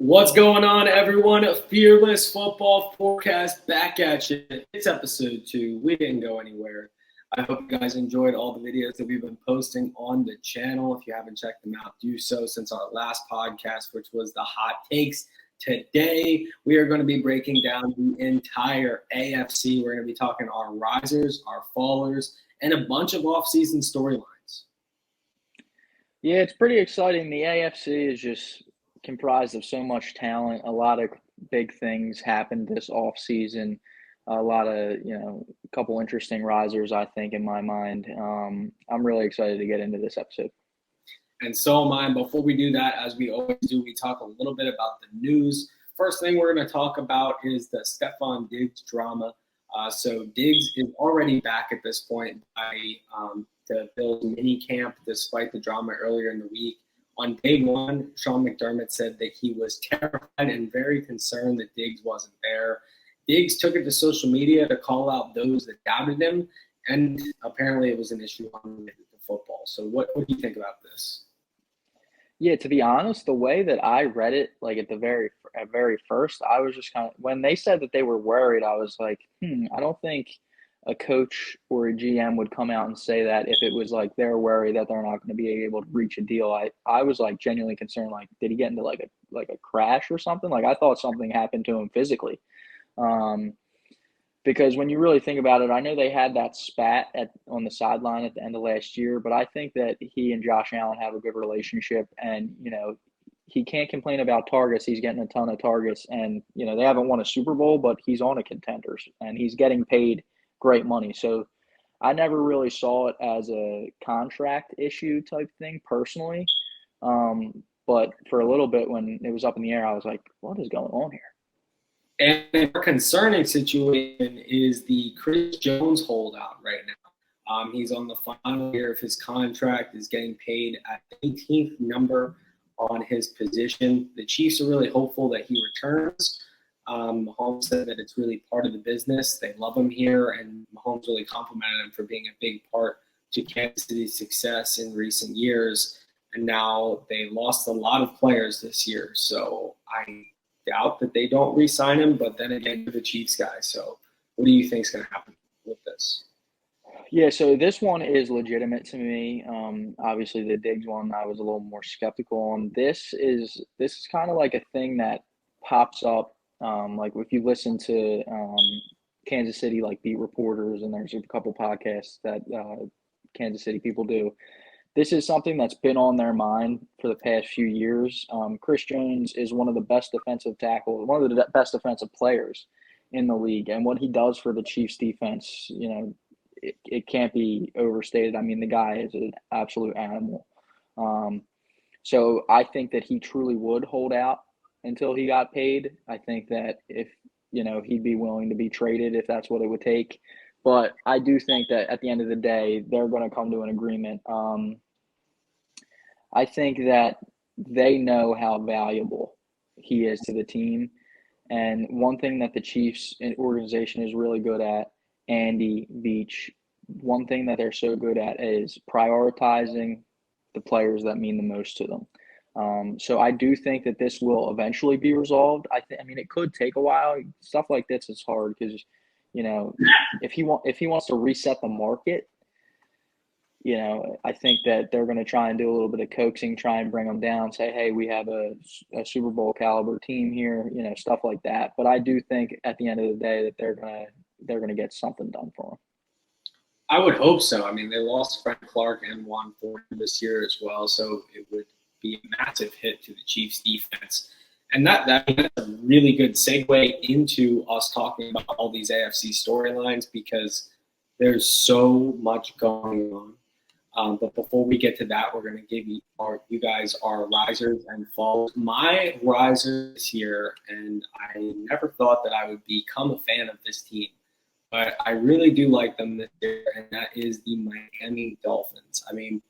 What's going on, everyone? Fearless Football Forecast back at you. It's episode 2. We didn't go anywhere. I hope you guys enjoyed all the videos that we've been posting on the channel. If you haven't checked them out, do so since our last podcast, which was the hot takes. Today, we are going to be breaking down the entire AFC. We're going to be talking our risers, our fallers, and a bunch of offseason storylines. Yeah, it's pretty exciting. The AFC is just comprised of so much talent. A lot of big things happened this offseason. A lot of, a couple interesting risers, I think, in my mind. I'm really excited to get into this episode. And so am I. Before we do that, as we always do, we talk a little bit about the news. First thing we're going to talk about is the Stefon Diggs drama. So Diggs is already back at this point by the Bills mini camp, despite the drama earlier in the week. On day one, Sean McDermott said that he was terrified and very concerned that Diggs wasn't there. Diggs took it to social media to call out those that doubted him, and apparently it was an issue on the football. So what do you think about this? Yeah, to be honest, the way that I read it, like at very first, I was just kind of, when they said that they were worried, I was like, I don't think a coach or a GM would come out and say that if it was like they're worried that they're not going to be able to reach a deal. I was like genuinely concerned, like, did he get into like a crash or something? Like, I thought something happened to him physically. Because when you really think about it, I know they had that spat on the sideline at the end of last year, but I think that he and Josh Allen have a good relationship, and he can't complain about targets. He's getting a ton of targets, and they haven't won a Super Bowl, but he's on a contenders, and he's getting paid great money. So I never really saw it as a contract issue type thing personally. But for a little bit when it was up in the air, I was like, what is going on here? And a concerning situation is the Chris Jones holdout right now. He's on the final year of his contract, is getting paid at the 18th number on his position. The Chiefs are really hopeful that he returns. Mahomes said that it's really part of the business. They love him here, and Mahomes really complimented him for being a big part to Kansas City's success in recent years. And now they lost a lot of players this year, so I doubt that they don't re-sign him, but then again, you're the Chiefs guy. So what do you think is going to happen with this? Yeah, so this one is legitimate to me. Obviously, the Diggs one, I was a little more skeptical on. This is kind of like a thing that pops up. Like if you listen to Kansas City like beat reporters, and there's a couple podcasts that Kansas City people do. This is something that's been on their mind for the past few years. Chris Jones is one of the best defensive tackles, one of the best defensive players in the league. And what he does for the Chiefs defense, it can't be overstated. I mean, the guy is an absolute animal. So I think that he truly would hold out until he got paid. I think that if, he'd be willing to be traded if that's what it would take. But I do think that at the end of the day, they're going to come to an agreement. I think that they know how valuable he is to the team. And one thing that the Chiefs organization is really good at, Andy Beach, one thing that they're so good at is prioritizing the players that mean the most to them. So I do think that this will eventually be resolved. I mean, it could take a while. Stuff like this is hard because, if he wants to reset the market, I think that they're going to try and do a little bit of coaxing, try and bring them down, say, hey, we have a Super Bowl caliber team here, stuff like that. But I do think at the end of the day that they're going to get something done for them. I would hope so. I mean, they lost Frank Clark and Juan Ford this year as well, so it would be a massive hit to the Chiefs defense. And that's a really good segue into us talking about all these AFC storylines because there's so much going on. But before we get to that, we're going to give you guys our risers and falls. My riser this year, and I never thought that I would become a fan of this team, but I really do like them this year, and that is the Miami Dolphins. I mean,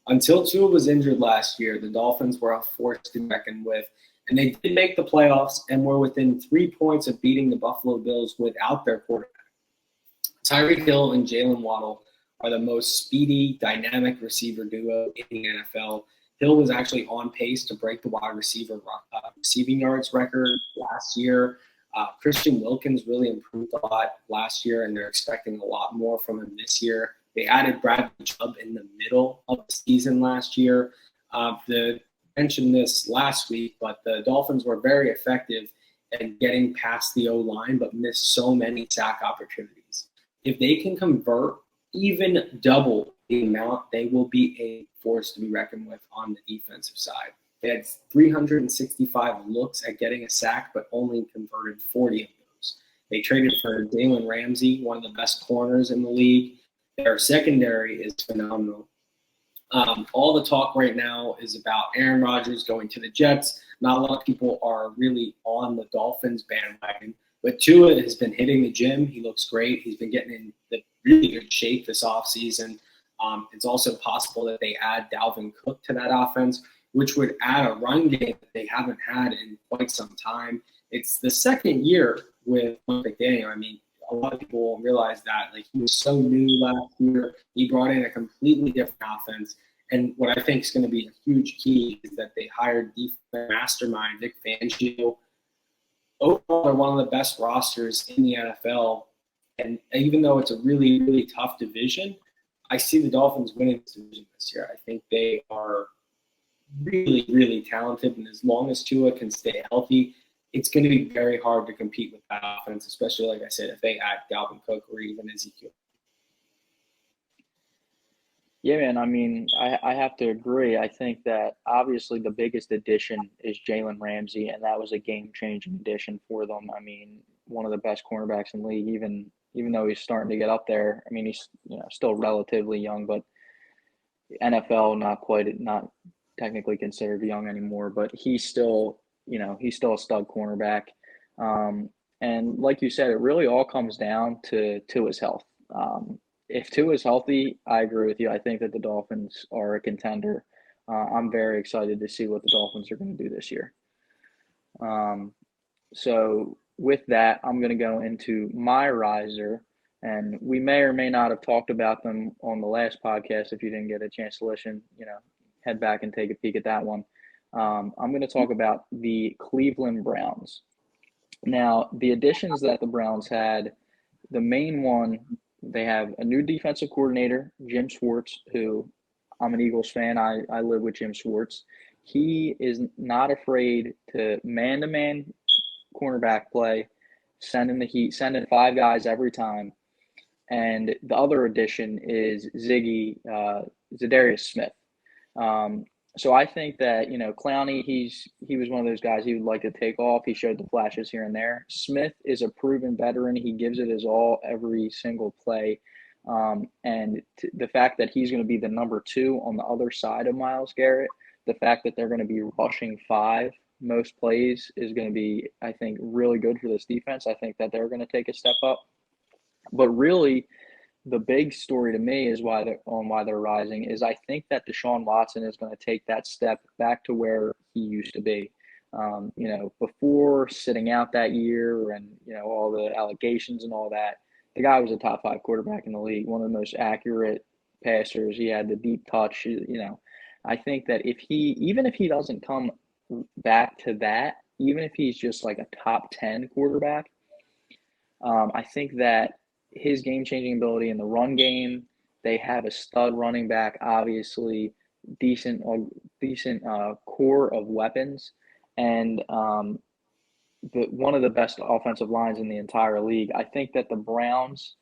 until Tua was injured last year, the Dolphins were a force to reckon with, and they did make the playoffs and were within 3 points of beating the Buffalo Bills without their quarterback. Tyreek Hill and Jalen Waddle are the most speedy, dynamic receiver duo in the NFL. Hill was actually on pace to break the receiving yards record last year. Christian Wilkins really improved a lot last year, and they're expecting a lot more from him this year. They added Bradley Chubb in the middle of the season last year. Mentioned this last week, but the Dolphins were very effective in getting past the O-line, but missed so many sack opportunities. If they can convert even double the amount, they will be a force to be reckoned with on the defensive side. They had 365 looks at getting a sack, but only converted 40 of those. They traded for Jalen Ramsey, one of the best corners in the league. Their secondary is phenomenal. All the talk right now is about Aaron Rodgers going to the Jets. Not a lot of people are really on the Dolphins bandwagon, but Tua has been hitting the gym. He looks great. He's been getting in the really good shape this offseason. It's also possible that they add Dalvin Cook to that offense, which would add a run game that they haven't had in quite some time. It's the second year with McDaniel. I mean, a lot of people won't realize that. Like, he was so new last year. He brought in a completely different offense. And what I think is going to be a huge key is that they hired defense mastermind Vic Fangio. Overall, they're one of the best rosters in the NFL. And even though it's a really, really tough division, I see the Dolphins winning this division this year. I think they are really, really talented. And as long as Tua can stay healthy, it's going to be very hard to compete with that offense, especially, like I said, if they add Dalvin Cook or even Ezekiel. Yeah, man. I mean, I have to agree. I think that obviously the biggest addition is Jalen Ramsey, and that was a game-changing addition for them. I mean, one of the best cornerbacks in the league, even though he's starting to get up there. I mean, he's still relatively young, but NFL not technically considered young anymore. But he's still a stud cornerback. And like you said, it really all comes down to his health. If Tua is healthy, I agree with you. I think that the Dolphins are a contender. I'm very excited to see what the Dolphins are going to do this year. So with that, I'm going to go into my riser, and we may or may not have talked about them on the last podcast. If you didn't get a chance to listen, head back and take a peek at that one. I'm going to talk about the Cleveland Browns. Now, the additions that the Browns had, the main one, they have a new defensive coordinator, Jim Schwartz, who I'm an Eagles fan. I live with Jim Schwartz. He is not afraid to man-to-man cornerback play, sending the heat, sending 5 guys every time. And the other addition is Zadarius Smith. So I think that, Clowney, he was one of those guys he would like to take off. He showed the flashes here and there. Smith is a proven veteran. He gives it his all every single play. And the fact that he's going to be the number 2 on the other side of Myles Garrett, the fact that they're going to be rushing 5 most plays is going to be, I think, really good for this defense. I think that they're going to take a step up. But really, the big story to me is why they're rising is I think that Deshaun Watson is going to take that step back to where he used to be. Before sitting out that year and, all the allegations and all that, the guy was a top 5 quarterback in the league, one of the most accurate passers. He had the deep touch. I think that even if he doesn't come back to that, even if he's just like a top 10 quarterback, I think that his game-changing ability in the run game, they have a stud running back, obviously, decent core of weapons, and one of the best offensive lines in the entire league. I think that the Browns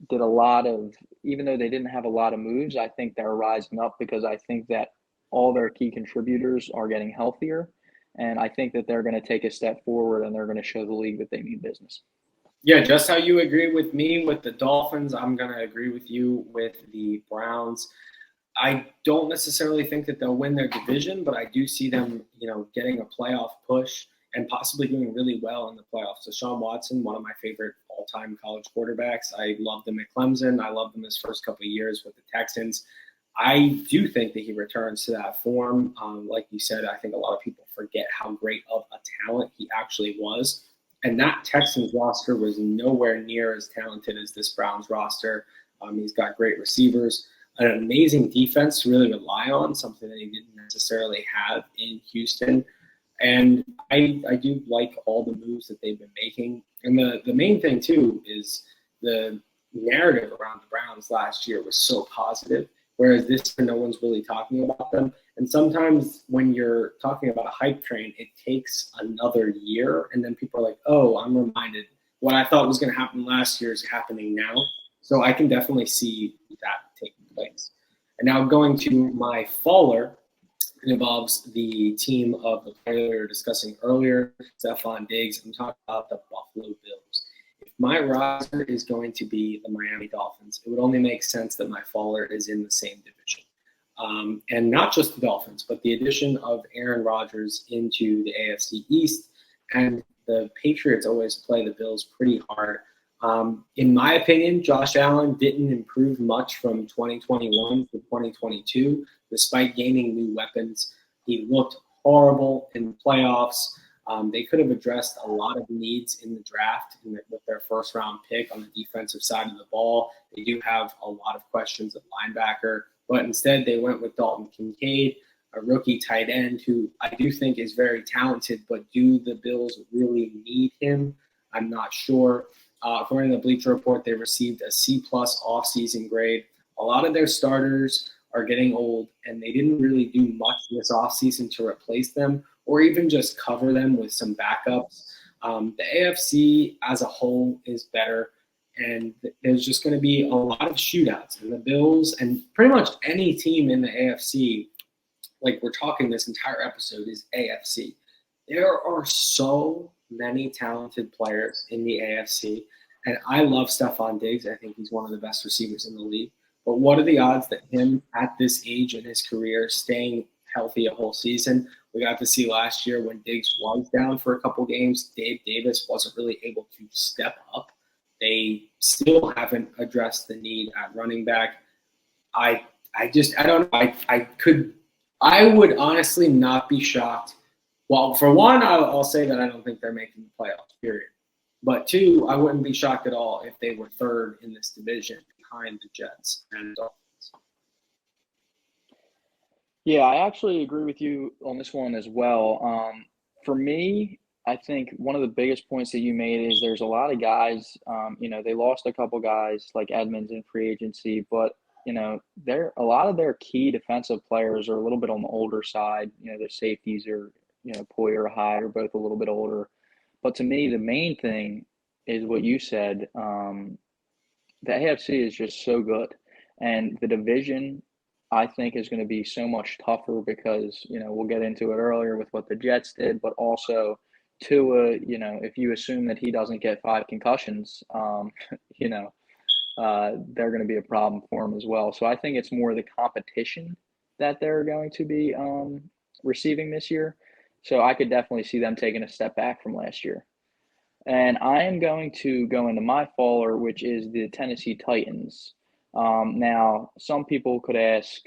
did a lot of, even though they didn't have a lot of moves, I think they're rising up because I think that all their key contributors are getting healthier, and I think that they're going to take a step forward and they're going to show the league that they mean business. Yeah, just how you agree with me with the Dolphins, I'm going to agree with you with the Browns. I don't necessarily think that they'll win their division, but I do see them, getting a playoff push and possibly doing really well in the playoffs. Deshaun Watson, one of my favorite all-time college quarterbacks. I loved him at Clemson. I loved him his first couple of years with the Texans. I do think that he returns to that form. Like you said, I think a lot of people forget how great of a talent he actually was. And that Texans roster was nowhere near as talented as this Browns roster. He's got great receivers. an amazing defense to really rely on, something that he didn't necessarily have in Houston. And I do like all the moves that they've been making. And the main thing, too, is the narrative around the Browns last year was so positive, whereas this year no one's really talking about them. And sometimes when you're talking about a hype train, it takes another year, and then people are like, oh, I'm reminded what I thought was going to happen last year is happening now. So I can definitely see that taking place. And now going to my faller, it involves the team of the player we were discussing earlier, Stefon Diggs. I'm talking about the Buffalo Bills. If my roster is going to be the Miami Dolphins, it would only make sense that my faller is in the same division. And not just the Dolphins, but the addition of Aaron Rodgers into the AFC East. And the Patriots always play the Bills pretty hard. In my opinion, Josh Allen didn't improve much from 2021 to 2022, despite gaining new weapons. He looked horrible in the playoffs. They could have addressed a lot of needs in the draft with their first-round pick on the defensive side of the ball. They do have a lot of questions at linebacker, but instead they went with Dalton Kincaid, a rookie tight end who I do think is very talented, but do the Bills really need him? I'm not sure. According to the Bleacher Report, they received a C-plus offseason grade. A lot of their starters are getting old, and they didn't really do much this offseason to replace them or even just cover them with some backups. The AFC as a whole is better, and there's just going to be a lot of shootouts. And the Bills and pretty much any team in the AFC, like we're talking this entire episode, is AFC. There are so many talented players in the AFC, and I love Stefon Diggs. I think he's one of the best receivers in the league. But what are the odds that him at this age in his career staying healthy a whole season? We got to see last year when Diggs was down for a couple games, Dave Davis wasn't really able to step up. They still haven't addressed the need at running back. I don't know. I would honestly not be shocked. Well, for one, I'll say that I don't think they're making the playoffs, period. But two, I wouldn't be shocked at all if they were third in this division behind the Jets and Dolphins. Yeah, I actually agree with you on this one as well. For me, I think one of the biggest points that you made is there's a lot of guys, they lost a couple guys like Edmonds in free agency, but a lot of their key defensive players are a little bit on the older side. Their safeties are, Poyer or Hyde are both a little bit older. But to me, the main thing is what you said. The AFC is just so good, and the division I think is going to be so much tougher because we'll get into it earlier with what the Jets did, but also Tua. If you assume that he doesn't get 5 concussions, they're going to be a problem for him as well. So I think it's more the competition that they're going to be receiving this year. So I could definitely see them taking a step back from last year. And I am going to go into my faller, which is the Tennessee Titans. Now, some people could ask,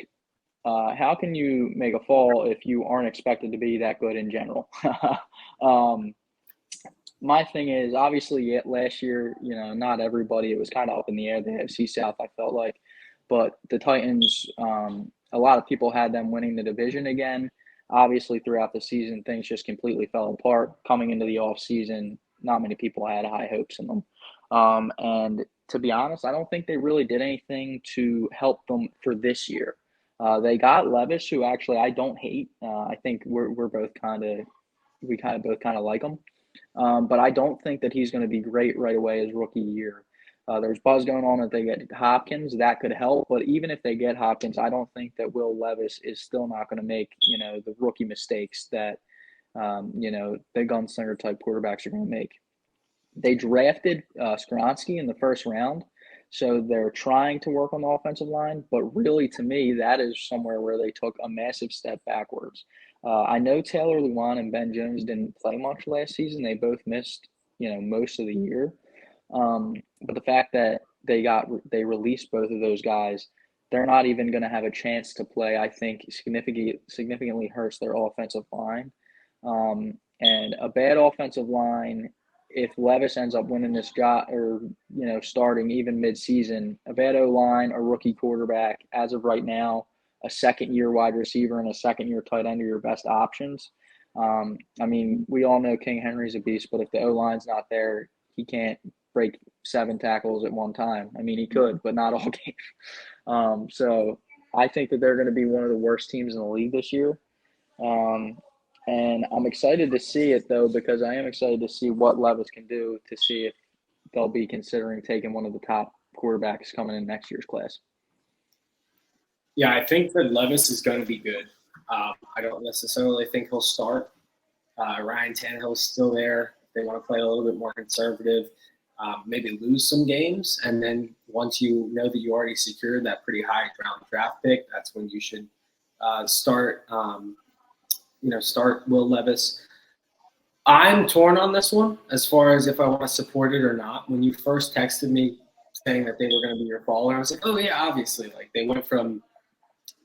how can you make a fall if you aren't expected to be that good in general? My thing is, obviously, last year, not everybody, it was kind of up in the air, the AFC South, I felt like. But the Titans, a lot of people had them winning the division again. Obviously, throughout the season, things just completely fell apart. Coming into the offseason, not many people had high hopes in them. And to be honest, I don't think they really did anything to help them for this year. They got Levis, who actually I don't hate. I think we're both we both kind of like him. But I don't think that he's going to be great right away his rookie year. There's buzz going on that they get Hopkins. That could help. But even if they get Hopkins, I don't think that Will Levis is still not going to make, the rookie mistakes that, the gunslinger type quarterbacks are going to make. They drafted Skronsky in the first round. So they're trying to work on the offensive line. But really, to me, that is somewhere where they took a massive step backwards. I know Taylor Lewan and Ben Jones didn't play much last season. They both missed, most of the year. But the fact that they released both of those guys, they're not even going to have a chance to play. I think significantly hurts their offensive line. And a bad offensive line if Levis ends up winning this job or, starting even midseason, a bad O-line, a rookie quarterback, as of right now, a second-year wide receiver and a second-year tight end are your best options. I mean, we all know King Henry's a beast, but if the O-line's not there, he can't break 7 tackles at one time. I mean, he could, but not all game. So I think that they're going to be one of the worst teams in the league this year. And I'm excited to see it, though, because I am excited to see what Levis can do to see if they'll be considering taking one of the top quarterbacks coming in next year's class. Yeah, I think that Levis is going to be good. I don't necessarily think he'll start. Ryan Tannehill's still there. They want to play a little bit more conservative, maybe lose some games. And then once you know that you already secured that pretty high round draft pick, that's when you should start Will Levis. I'm torn on this one as far as if I want to support it or not. When you first texted me saying that they were going to be your follower, I was like, oh, yeah, obviously. Like, they went from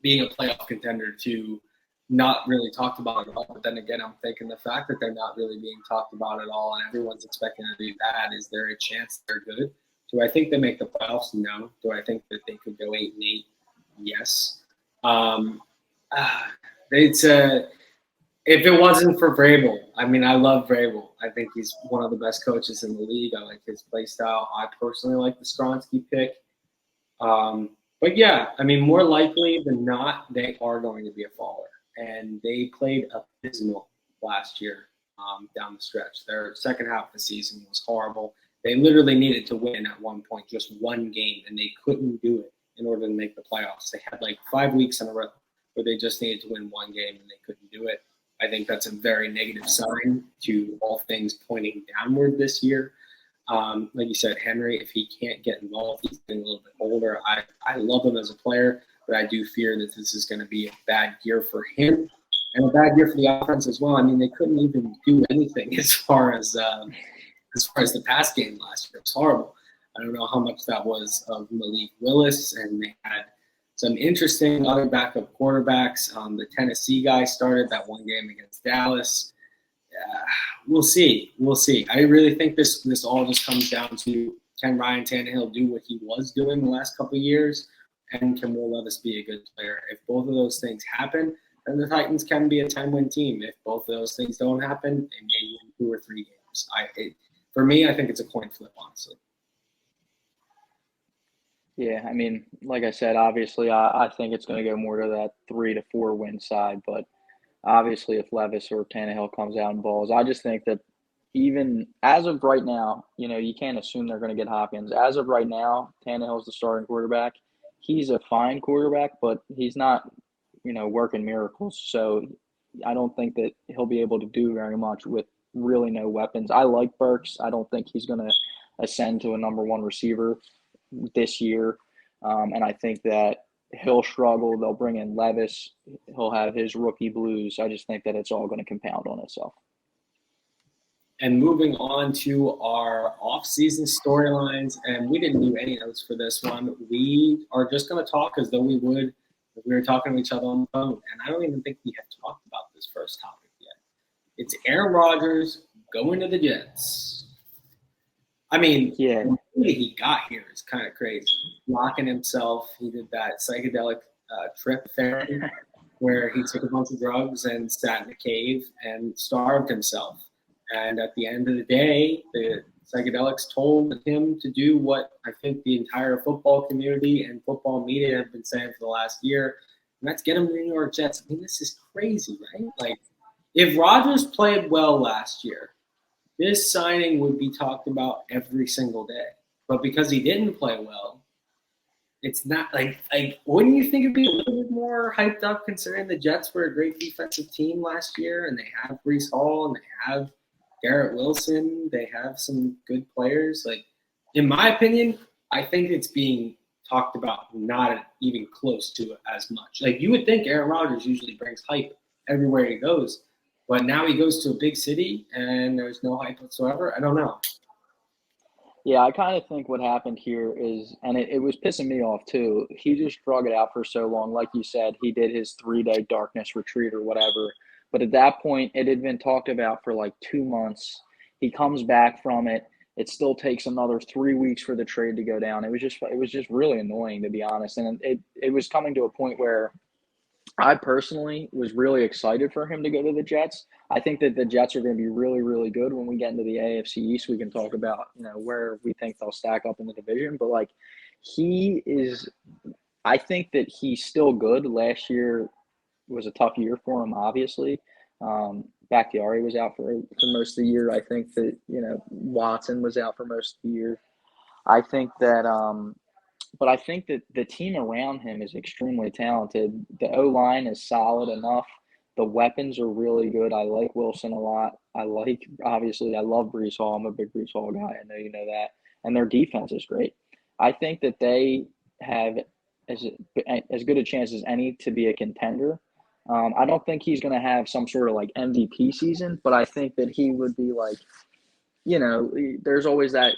being a playoff contender to not really talked about at all. But then again, I'm thinking the fact that they're not really being talked about at all and everyone's expecting to be bad, is there a chance they're good? Do I think they make the playoffs? No. Do I think that they could go 8-8? Yes. If it wasn't for Vrabel, I mean, I love Vrabel. I think he's one of the best coaches in the league. I like his play style. I personally like the Skronsky pick. But yeah, I mean, more likely than not, they are going to be a faller. And they played abysmal last year down the stretch. Their second half of the season was horrible. They literally needed to win at one point, just one game, and they couldn't do it in order to make the playoffs. They had like 5 weeks in a row where they just needed to win one game and they couldn't do it. I think that's a very negative sign to all things pointing downward this year. Like you said, Henry, if he can't get involved, he's getting a little bit older. I love him as a player, but I do fear that this is going to be a bad year for him and a bad year for the offense as well. I mean, they couldn't even do anything as far as the pass game last year. It was horrible. I don't know how much that was of Malik Willis, and they had some interesting other backup quarterbacks. The Tennessee guy started that one game against Dallas. We'll see. I really think this all just comes down to, can Ryan Tannehill do what he was doing the last couple of years, and can Will Levis be a good player? If both of those things happen, then the Titans can be a 10-win team. If both of those things don't happen, they may win 2 or 3 games. For me, I think it's a coin flip, honestly. Yeah, I mean, like I said, obviously, I think it's going to go more to that 3 to 4 win side. But obviously, if Levis or Tannehill comes out and balls, I just think that even as of right now, you can't assume they're going to get Hopkins. As of right now, Tannehill's the starting quarterback. He's a fine quarterback, but he's not, working miracles. So I don't think that he'll be able to do very much with really no weapons. I like Burks. I don't think he's going to ascend to a number 1 receiver this year. And I think that he'll struggle. They'll bring in Levis. He'll have his rookie blues. I just think that it's all going to compound on itself. And moving on to our off-season storylines, and we didn't do any notes for this one. We are just going to talk as though we would if we were talking to each other on the phone. And I don't even think we have talked about this first topic yet. It's Aaron Rodgers going to the Jets. I mean, yeah, the way he got here is kind of crazy. Locking himself, he did that psychedelic trip therapy where he took a bunch of drugs and sat in a cave and starved himself. And at the end of the day, the psychedelics told him to do what I think the entire football community and football media have been saying for the last year, and that's get him to the New York Jets. I mean, this is crazy, right? Like, if Rodgers played well last year, this signing would be talked about every single day. But because he didn't play well, it's not like wouldn't you think it'd be a little bit more hyped up considering the Jets were a great defensive team last year and they have Breece Hall and they have Garrett Wilson, they have some good players. Like, in my opinion, I think it's being talked about not even close to as much. Like, you would think Aaron Rodgers usually brings hype everywhere he goes. But now he goes to a big city and there's no hype whatsoever. I don't know. Yeah, I kind of think what happened here is, and it was pissing me off too, he just drug it out for so long. Like you said, he did his 3-day darkness retreat or whatever. But at that point, it had been talked about for like 2 months. He comes back from it. It still takes another 3 weeks for the trade to go down. It was just really annoying, to be honest. And it was coming to a point where I personally was really excited for him to go to the Jets. I think that the Jets are going to be really, really good when we get into the AFC East. We can talk about, where we think they'll stack up in the division. But like, I think that he's still good. Last year was a tough year for him, obviously. Bakhtiari was out for most of the year. I think that, Watson was out for most of the year. I think that, but I think that the team around him is extremely talented. The O-line is solid enough. The weapons are really good. I like Wilson a lot. Obviously, I love Breece Hall. I'm a big Breece Hall guy. I know you know that. And their defense is great. I think that they have as good a chance as any to be a contender. I don't think he's going to have some sort of like MVP season, but I think that he would be like, there's always that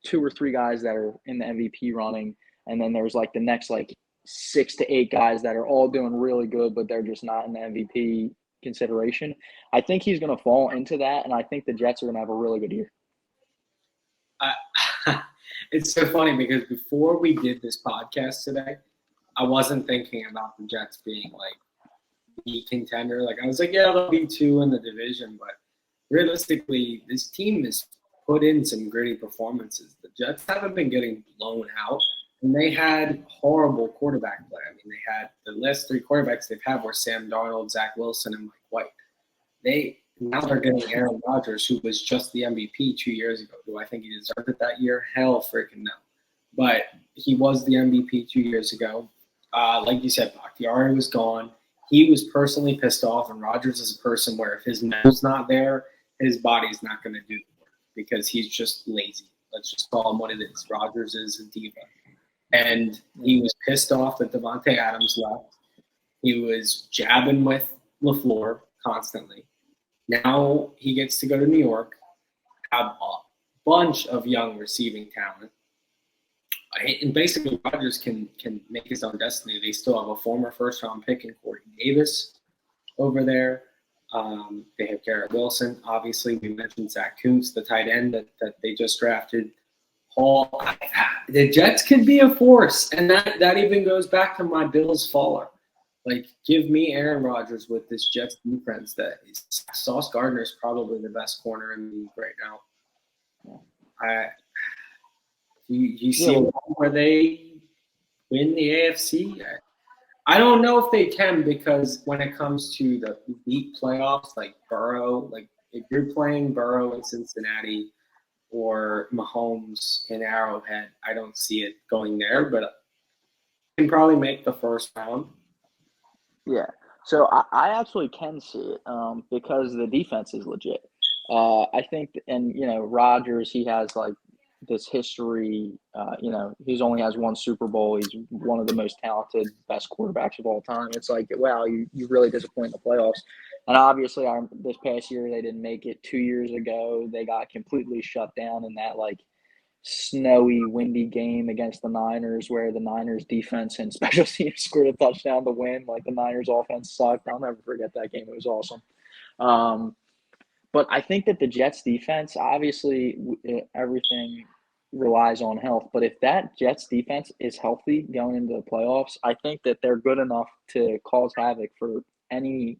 2 or 3 guys that are in the MVP running, and then there's like the next like 6 to 8 guys that are all doing really good, but they're just not in the MVP consideration. I think he's going to fall into that, and I think the Jets are going to have a really good year. It's so funny because before we did this podcast today, I wasn't thinking about the Jets being like the contender. Like I was like, yeah, they'll be 2 in the division, but realistically, this team has put in some gritty performances. The Jets haven't been getting blown out, and they had horrible quarterback play. I mean, they had the last 3 quarterbacks they've had were Sam Darnold, Zach Wilson, and Mike White. Now they're getting Aaron Rodgers, who was just the MVP 2 years ago. Do I think he deserved it that year? Hell freaking no. But he was the MVP 2 years ago. Like you said, Bakhtiari was gone. He was personally pissed off, and Rodgers is a person where if his mental's not there, his body's not going to do the work because he's just lazy. Let's just call him what it is. Rodgers is a diva. And he was pissed off that Devontae Adams left. He was jabbing with LaFleur constantly. Now he gets to go to New York, have a bunch of young receiving talent. And basically, Rodgers can make his own destiny. They still have a former first-round pick in Corey Davis over there. They have Garrett Wilson. Obviously, we mentioned Zach Kuntz, the tight end that they just drafted. Hall. The Jets can be a force, and that even goes back to my Bills faller. Like, give me Aaron Rodgers with this Jets defense. Sauce Gardner is probably the best corner in the league right now. You see where they win the AFC? I don't know if they can, because when it comes to the elite playoffs, like Burrow, like if you're playing Burrow in Cincinnati or Mahomes in Arrowhead, I don't see it going there, but can probably make the first round. Yeah, so I absolutely can see it because the defense is legit. I think, and Rodgers, he has like this history. He's only has 1 Super Bowl. He's one of the most talented, best quarterbacks of all time. It's like, wow, you really disappoint in the playoffs. And obviously, this past year they didn't make it. 2 years ago, they got completely shut down in that like snowy, windy game against the Niners, where the Niners defense and special teams scored a touchdown to win. Like, the Niners offense sucked. I'll never forget that game. It was awesome. But I think that the Jets defense, obviously, everything relies on health. But if that Jets defense is healthy going into the playoffs, I think that they're good enough to cause havoc for any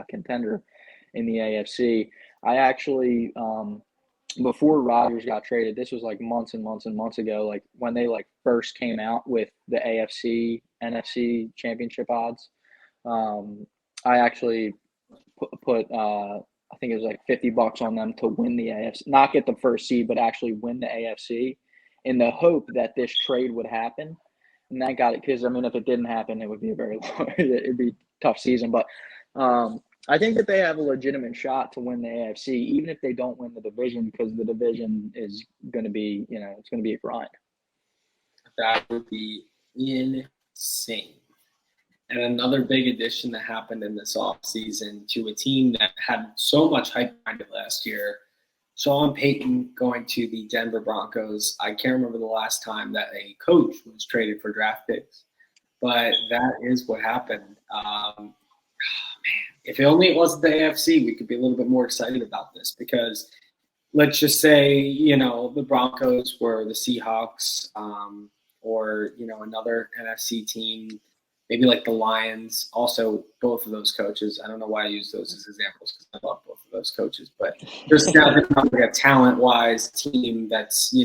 contender in the AFC. I actually before Rodgers got traded, this was like months and months and months ago, like when they like first came out with the AFC, NFC championship odds. I actually put I think it was like $50 on them to win the AFC, not get the first seed, but actually win the AFC in the hope that this trade would happen. And that got it, because, I mean, if it didn't happen, it would be it'd be a tough season. But I think that they have a legitimate shot to win the AFC, even if they don't win the division, because the division is going to be, it's going to be a grind. That would be insane. And another big addition that happened in this offseason to a team that had so much hype behind it last year, Sean Payton going to the Denver Broncos. I can't remember the last time that a coach was traded for draft picks, but that is what happened. Man, if only it wasn't the AFC, we could be a little bit more excited about this because let's just say, the Broncos were the Seahawks, or, another NFC team, maybe like the Lions. Also, both of those coaches, I don't know why I use those as examples because I love both of those coaches, but there's now like a talent-wise team that's,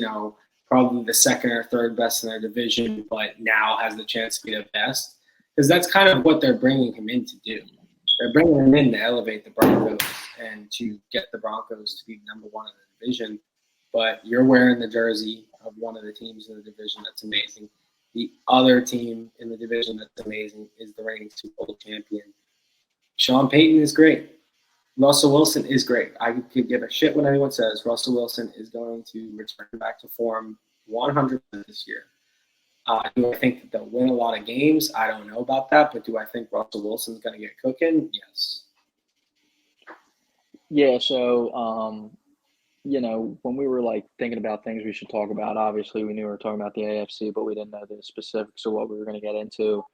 probably the second or third best in their division, but now has the chance to be the best. Because that's kind of what they're bringing him in to do. They're bringing him in to elevate the Broncos and to get the Broncos to be number one in the division. But you're wearing the jersey of one of the teams in the division that's amazing. The other team in the division that's amazing is the reigning Super Bowl champion. Sean Payton is great. Russell Wilson is great. I could give a shit what anyone says. Russell Wilson is going to return back to form 100% this year. Do I think that they'll win a lot of games? I don't know about that, but do I think Russell Wilson's going to get cooking? Yes. Yeah, so, when we were thinking about things we should talk about, obviously we knew we were talking about the AFC, but we didn't know the specifics of what we were going to get into.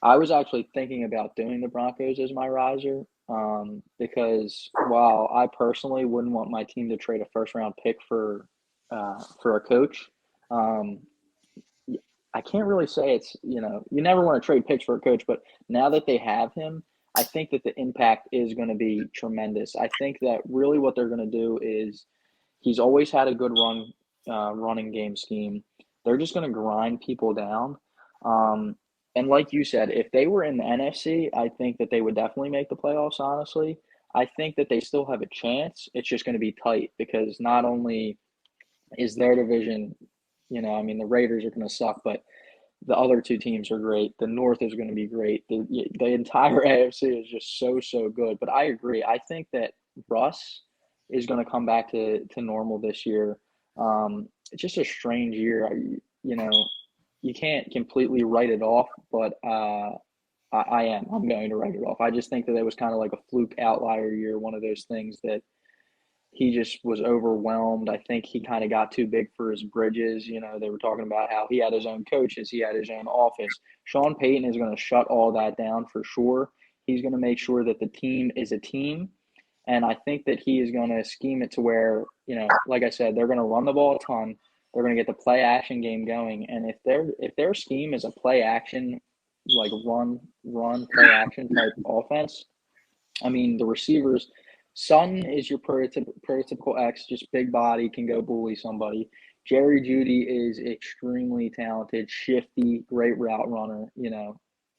I was actually thinking about doing the Broncos as my riser, because while I personally wouldn't want my team to trade a first-round pick for a coach, I can't really say it's, you never want to trade picks for a coach, but now that they have him, I think that the impact is going to be tremendous. I think that really what they're going to do is he's always had a good running game scheme. They're just going to grind people down. And like you said, if they were in the NFC, I think that they would definitely make the playoffs, honestly. I think that they still have a chance. It's just going to be tight because not only is their division, the Raiders are going to suck, but the other two teams are great. The North is going to be great. The entire AFC is just so good. But I agree. I think that Russ is going to come back to normal this year. It's just a strange year. You can't completely write it off, but I'm going to write it off. I just think that it was kind of like a fluke outlier year, one of those things that he just was overwhelmed. I think he kind of got too big for his bridges. They were talking about how he had his own coaches, he had his own office. Sean Payton is going to shut all that down for sure. He's going to make sure that the team is a team. And I think that he is going to scheme it to where, like I said, they're going to run the ball a ton. They're going to get the play action game going. And if their scheme is a play action, like run, play action type offense, the receivers, Sutton is your prototypical X, just big body, can go bully somebody. Jerry Jeudy is extremely talented, shifty, great route runner,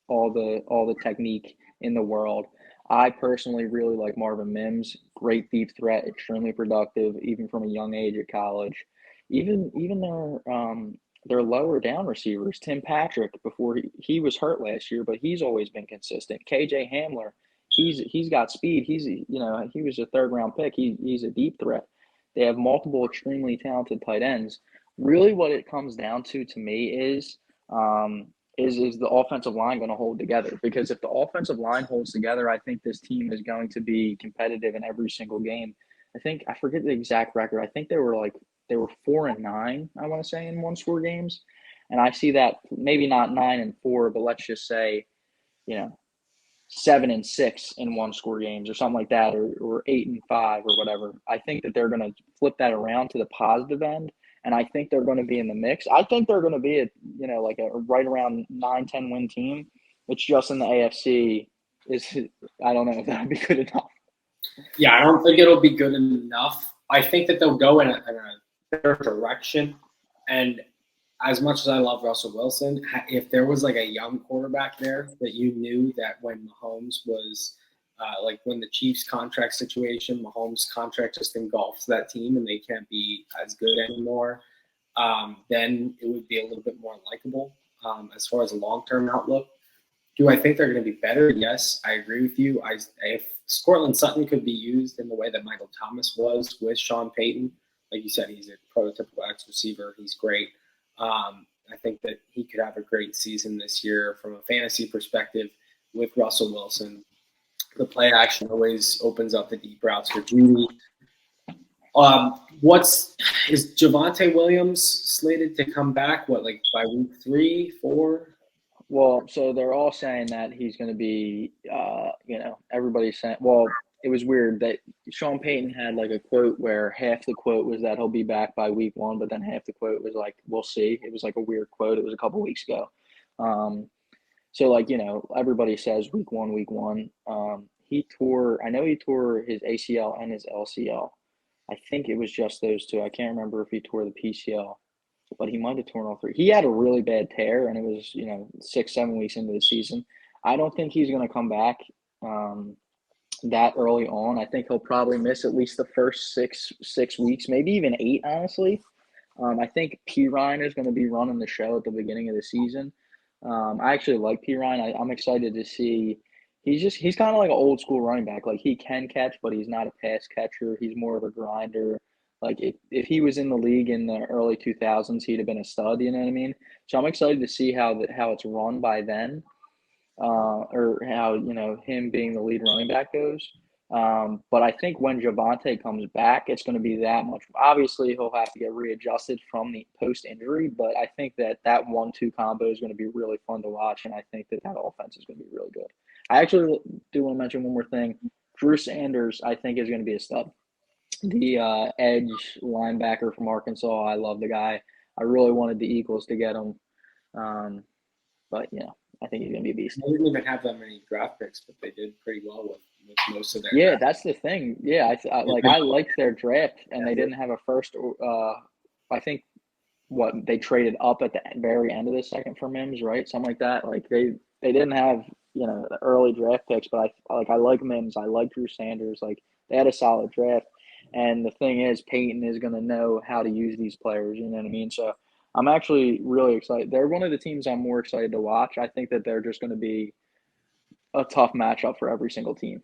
all the technique in the world. I personally really like Marvin Mims, great deep threat, extremely productive, even from a young age at college. Even their lower down receivers, Tim Patrick, before he was hurt last year, but he's always been consistent. KJ Hamler, he's got speed. He was a third round pick. He's a deep threat. They have multiple extremely talented tight ends. Really, what it comes down to me is the offensive line going to hold together? Because if the offensive line holds together, I think this team is going to be competitive in every single game. I forget the exact record. I think they were 4-9, I want to say, in one-score games. And I see that maybe not 9-4, but let's just say, 7-6 in one-score games or something like that, or 8-5 or whatever. I think that they're going to flip that around to the positive end, and I think they're going to be in the mix. I think they're going to be a right around 9-10 win team. It's just in the AFC I don't know if that would be good enough. Yeah, I don't think it'll be good enough. I think that they'll go in a better direction. And as much as I love Russell Wilson, if there was a young quarterback there that you knew that when Mahomes was when the Chiefs contract situation, Mahomes' contract just engulfs that team and they can't be as good anymore, then it would be a little bit more likable as far as a long-term outlook. Do I think they're going to be better? Yes, I agree with you. If Cortland Sutton could be used in the way that Michael Thomas was with Sean Payton, like you said, he's a prototypical X receiver. He's great. I think that he could have a great season this year from a fantasy perspective with Russell Wilson. The play action always opens up the deep routes for Jeudy. Is Javonte Williams slated to come back? By week 3, 4? Well, so they're all saying that he's going to be, everybody's saying, well, it was weird that Sean Payton had like a quote where half the quote was that he'll be back by week 1, but then half the quote was like, we'll see. It was like a weird quote. It was a couple weeks ago. So like, everybody says week 1, week 1. I know he tore his ACL and his LCL. I think it was just those two. I can't remember if he tore the PCL, but he might have torn all three. He had a really bad tear, and it was 6, 7 weeks into the season. I don't think he's going to come back that early on. I think he'll probably miss at least the first six weeks, maybe even 8. Honestly, I think P Ryan is going to be running the show at the beginning of the season. I actually like P Ryan. I'm excited to see. He's kind of like an old school running back. Like he can catch, but he's not a pass catcher. He's more of a grinder. Like if he was in the league in the early 2000s, he'd have been a stud. You know what I mean? So I'm excited to see how it's run by then, or how him being the lead running back goes. But I think when Javonte comes back, it's going to be that much. Obviously, he'll have to get readjusted from the post injury, but I think that 1-2 combo is going to be really fun to watch, and I think that offense is going to be really good. I actually do want to mention one more thing. Drew Sanders, I think, is going to be a stud. The edge linebacker from Arkansas, I love the guy. I really wanted the Eagles to get him, but I think he's going to be a beast. They didn't even have that many draft picks, but they did pretty well with most of their. Yeah, that's the thing. Yeah, I liked their draft, and they didn't have a first. I think they traded up at the very end of the second for Mims, right? Something like that. Like they didn't have the early draft picks, but I like Mims. I like Drew Sanders. Like they had a solid draft, and the thing is, Peyton is going to know how to use these players. You know what I mean? So I'm actually really excited. They're one of the teams I'm more excited to watch. I think that they're just going to be a tough matchup for every single team.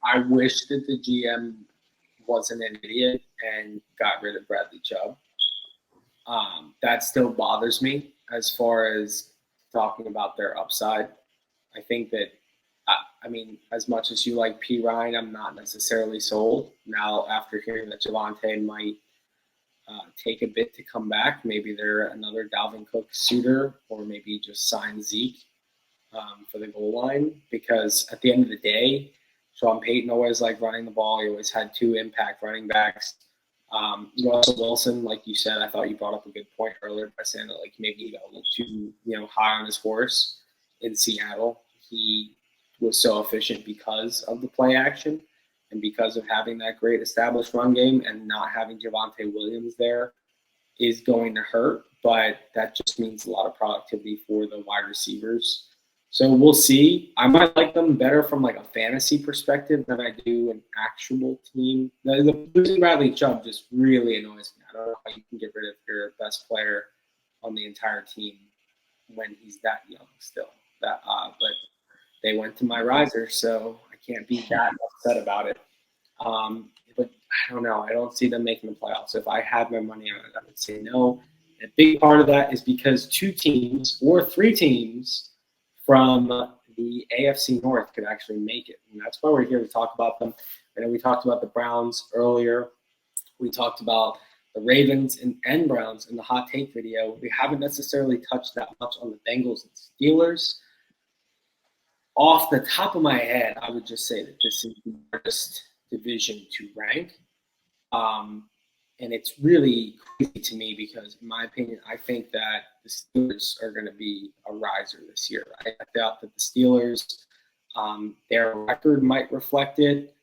I wish that the GM wasn't an idiot and got rid of Bradley Chubb. That still bothers me as far as talking about their upside. I think that, as much as you like P. Ryan, I'm not necessarily sold. Now, after hearing that Javonte might take a bit to come back, maybe they're another Dalvin Cook suitor, or maybe just sign Zeke for the goal line. Because at the end of the day, Sean Payton always liked running the ball. He always had 2 impact running backs. Russell Wilson, like you said, I thought you brought up a good point earlier by saying that maybe he got a little too high on his horse in Seattle. He was so efficient because of the play action and because of having that great established run game, and not having Javonte Williams there is going to hurt. But that just means a lot of productivity for the wide receivers. So we'll see. I might like them better from a fantasy perspective than I do an actual team. The losing Bradley Chubb just really annoys me. I don't know how you can get rid of your best player on the entire team when he's that young still. But they went to my riser, so I can't be that upset about it. But I don't know. I don't see them making the playoffs. If I had my money on it, I would say no. And a big part of that is because 2 teams or 3 teams from the AFC North could actually make it. And that's why we're here to talk about them. I know we talked about the Browns earlier. We talked about the Ravens and Browns in the hot take video. We haven't necessarily touched that much on the Bengals and Steelers. Off the top of my head, I would just say that this is the hardest division to rank. And it's really crazy to me because, in my opinion, I think that the Steelers are going to be a riser this year. I doubt that the Steelers, their record might reflect it,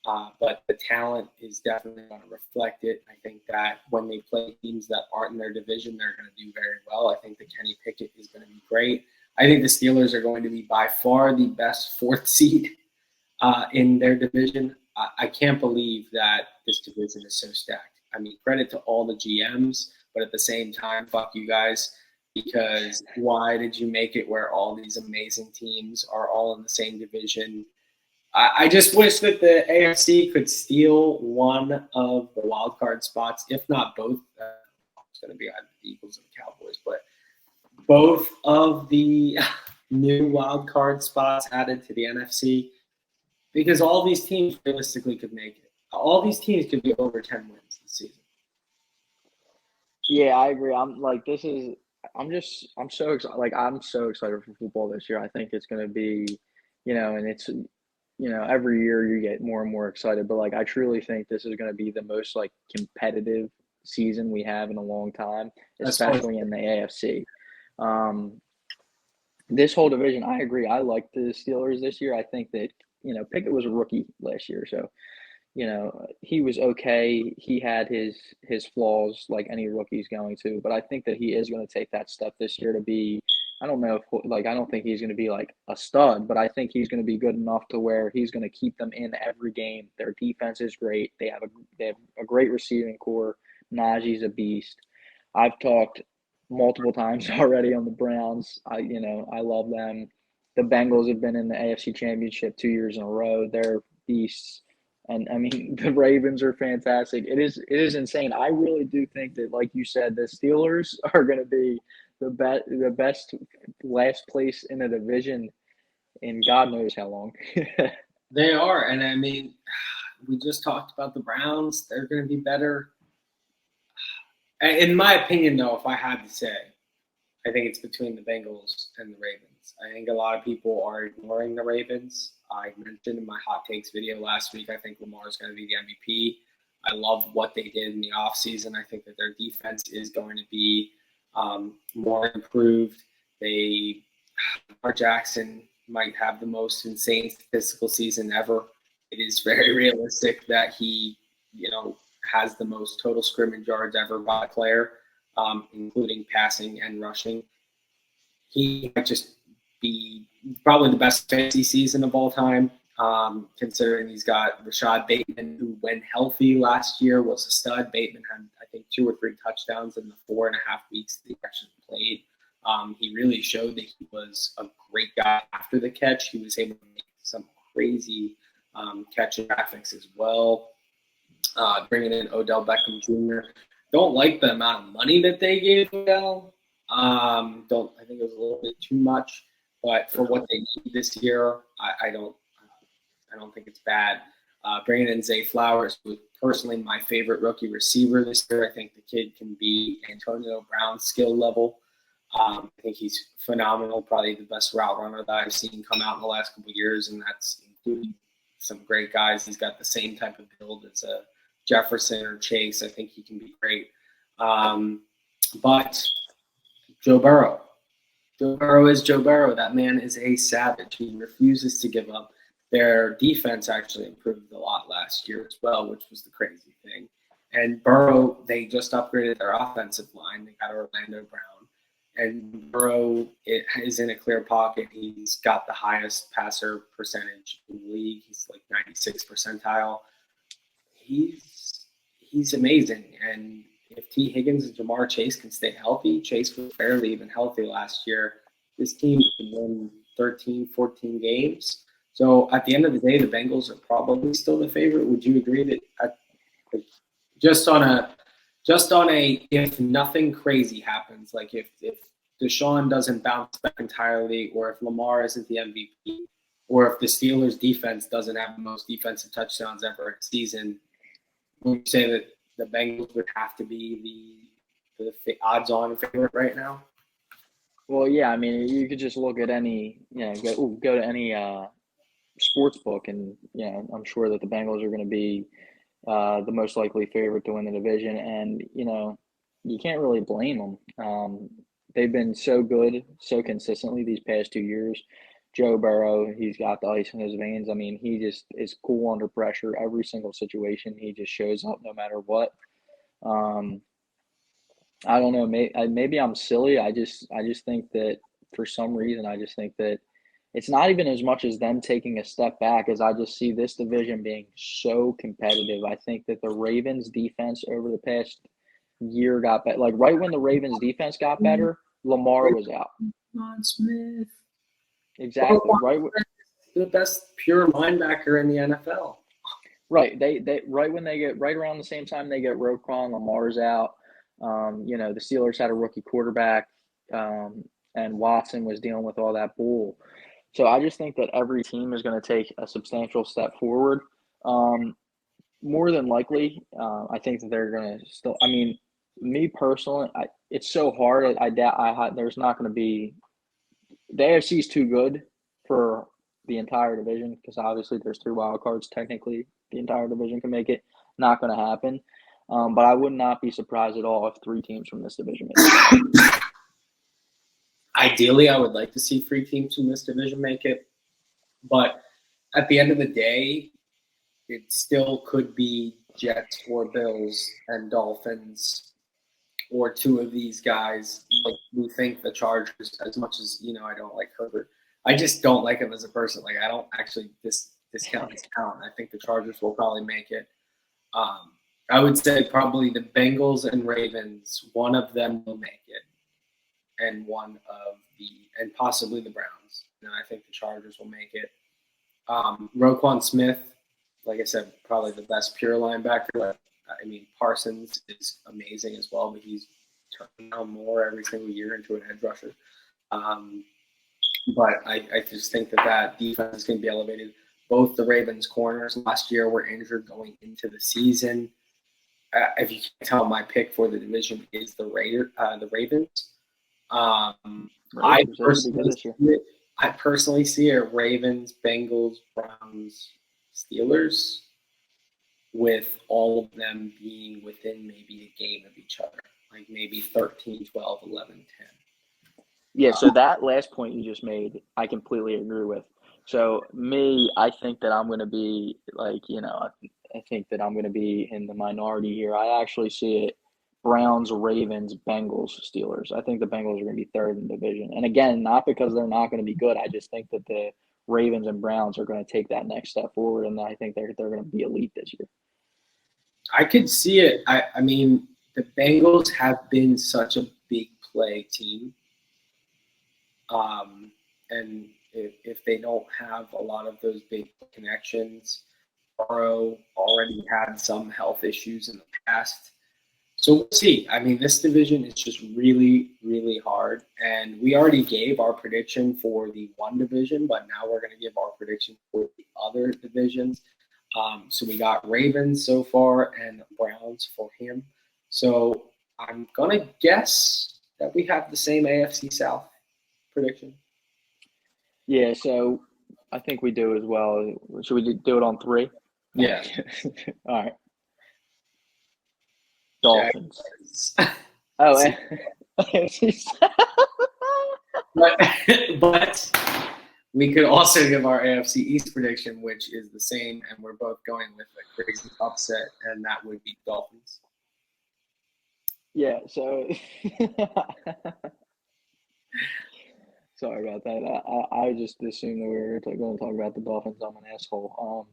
but the talent is definitely going to reflect it. I think that when they play teams that aren't in their division, they're going to do very well. I think that Kenny Pickett is going to be great. I think the Steelers are going to be by far the best 4th seed in their division. I can't believe that this division is so stacked. Credit to all the GMs, but at the same time, fuck you guys, because why did you make it where all these amazing teams are all in the same division? I just wish that the AFC could steal one of the wild card spots, if not both. It's going to be either the Eagles and the Cowboys, but both of the new wild card spots added to the NFC, because all these teams realistically could make it. All these teams could be over 10 wins this season. Yeah, I agree. This is I'm so excited. Like I'm so excited for football this year. I think it's going to be, and it's every year you get more and more excited. But like I truly think this is going to be the most like competitive season we have in a long time, That's always especially in the AFC. Um, this whole division, I agree. I like the Steelers this year. I think that Pickett was a rookie last year, so he was okay. He had his flaws like any rookie's going to, but I think that he is going to take that step this year to be. I don't know if like I don't think he's going to be like a stud, but I think he's going to be good enough to where he's going to keep them in every game. Their defense is great. They have a great receiving core. Najee's a beast. I've talked multiple times already on the Browns. I love them. The Bengals have been in the AFC Championship 2 years in a row. They're beasts. And I mean, the Ravens are fantastic. It is insane. I really do think that, like you said, the Steelers are going to be the best last place in the division in God knows how long. they are, and I mean, we just talked about the Browns. They're going to be better. In my opinion, though, if I had to say, I think it's between the Bengals and the Ravens. I think a lot of people are ignoring the Ravens. I mentioned in my hot takes video last week, I think Lamar is going to be the MVP. I love what they did in the offseason. I think that their defense is going to be more improved. Lamar Jackson might have the most insane statistical season ever. It is very realistic that he, has the most total scrimmage yards ever by a player, including passing and rushing. He might just be probably the best fantasy season of all time, considering he's got Rashad Bateman, who, when healthy last year, was a stud. Bateman had, I think, 2 or 3 touchdowns in the 4.5 weeks that he actually played. He really showed that he was a great guy after the catch. He was able to make some crazy catch graphics as well. Bringing in Odell Beckham Jr. Don't like the amount of money that they gave Odell. I think it was a little bit too much, but for what they need this year, I don't think it's bad. Bringing in Zay Flowers was personally my favorite rookie receiver this year. I think the kid can be Antonio Brown's skill level. I think he's phenomenal, probably the best route runner that I've seen come out in the last couple of years, and that's including some great guys. He's got the same type of build as a Jefferson or Chase. I think he can be great. But Joe Burrow. Joe Burrow is Joe Burrow. That man is a savage. He refuses to give up. Their defense actually improved a lot last year as well, which was the crazy thing. And Burrow, they just upgraded their offensive line. They got Orlando Brown. And Burrow is in a clear pocket. He's got the highest passer percentage in the league. He's like 96 percentile. He's amazing. And if T. Higgins and Jamar Chase can stay healthy, Chase was barely even healthy last year. This team can win 13, 14 games. So at the end of the day, the Bengals are probably still the favorite. Would you agree that just on a if nothing crazy happens, like if Deshaun doesn't bounce back entirely, or if Lamar isn't the MVP, or if the Steelers defense doesn't have the most defensive touchdowns ever in a season, would you say that the Bengals would have to be the odds-on favorite right now? Well, yeah, I mean, you could just look at any, go to any sports book, and I'm sure that the Bengals are going to be the most likely favorite to win the division, and you can't really blame them. They've been so good, so consistently these past 2 years. Joe Burrow, he's got the ice in his veins. I mean, he just is cool under pressure. Every single situation, he just shows up no matter what. I don't know. Maybe I'm silly. I just think that for some reason, I just think that it's not even as much as them taking a step back as I just see this division being so competitive. I think that the Ravens defense over the past year got better. Like right when the Ravens defense got better, Lamar was out. Ron Smith. Exactly. Right. The best pure linebacker in the NFL. Right. They right when they get right around the same time they get Roquan, Lamar's out. The Steelers had a rookie quarterback, and Watson was dealing with all that bull. So I just think that every team is going to take a substantial step forward. More than likely, I think that they're going to still. I mean, Me personally, it's so hard. I doubt there's not going to be the AFC is too good for the entire division because obviously there's three wild cards. Technically, the entire division can make it. Not going to happen. But I would not be surprised at all if three teams from this division make it. Ideally, I would like to see three teams from this division make it, but at the end of the day, it still could be Jets or Bills and Dolphins or two of these guys. Like, we think the Chargers, as much as, I don't like Herbert, I just don't like him as a person. Like, I don't actually discount his talent. I think the Chargers will probably make it. I would say probably the Bengals and Ravens, one of them will make it, and and possibly the Browns. And I think the Chargers will make it. Roquan Smith, like I said, probably the best pure linebacker. Parsons is amazing as well, but he's turning out more every single year into an edge rusher. But I just think that defense is going to be elevated. Both the Ravens corners last year were injured going into the season. If you can tell, my pick for the division is the Ravens. I personally see it Ravens, Bengals, Browns, Steelers, with all of them being within maybe a game of each other, like maybe 13, 12, 11, 10. Yeah, so that last point you just made, I completely agree with. So I think that I'm going to be I think that I'm going to be in the minority here. I actually see it Browns, Ravens, Bengals, Steelers. I think the Bengals are going to be third in the division. And again, not because they're not going to be good. I just think that the Ravens and Browns are going to take that next step forward, and I think they're going to be elite this year. I could see it. I mean, the Bengals have been such a big play team. And if they don't have a lot of those big connections, Burrow already had some health issues in the past. So we'll see. I mean, this division is just really, really hard. And we already gave our prediction for the one division, but now we're going to give our prediction for the other divisions. So we got Ravens so far and Browns for him. So I'm going to guess that we have the same AFC South prediction. Yeah, so I think we do as well. Should we do it on three? Yeah. All right. Dolphins. Oh, but we could also give our AFC East prediction, which is the same, and we're both going with a crazy upset, and that would be Dolphins. Yeah, so sorry about that. I just assumed that we were going to talk about the Dolphins. I'm an asshole.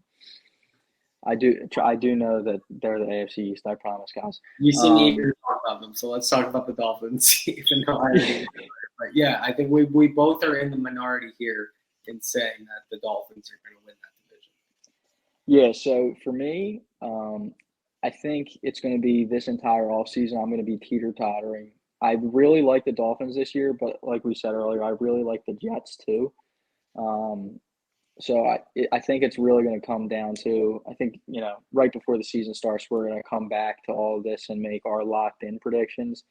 I do know that they're the AFC East. I promise, guys. You seem eager to talk about them, so let's talk about the Dolphins, even though I already but yeah, I think we both are in the minority here in saying that the Dolphins are going to win that division. Yeah, so for me, I think it's going to be this entire offseason, I'm going to be teeter-tottering. I really like the Dolphins this year, but like we said earlier, I really like the Jets too. So I think it's really going to come down to, I think, right before the season starts, we're going to come back to all of this and make our locked-in predictions.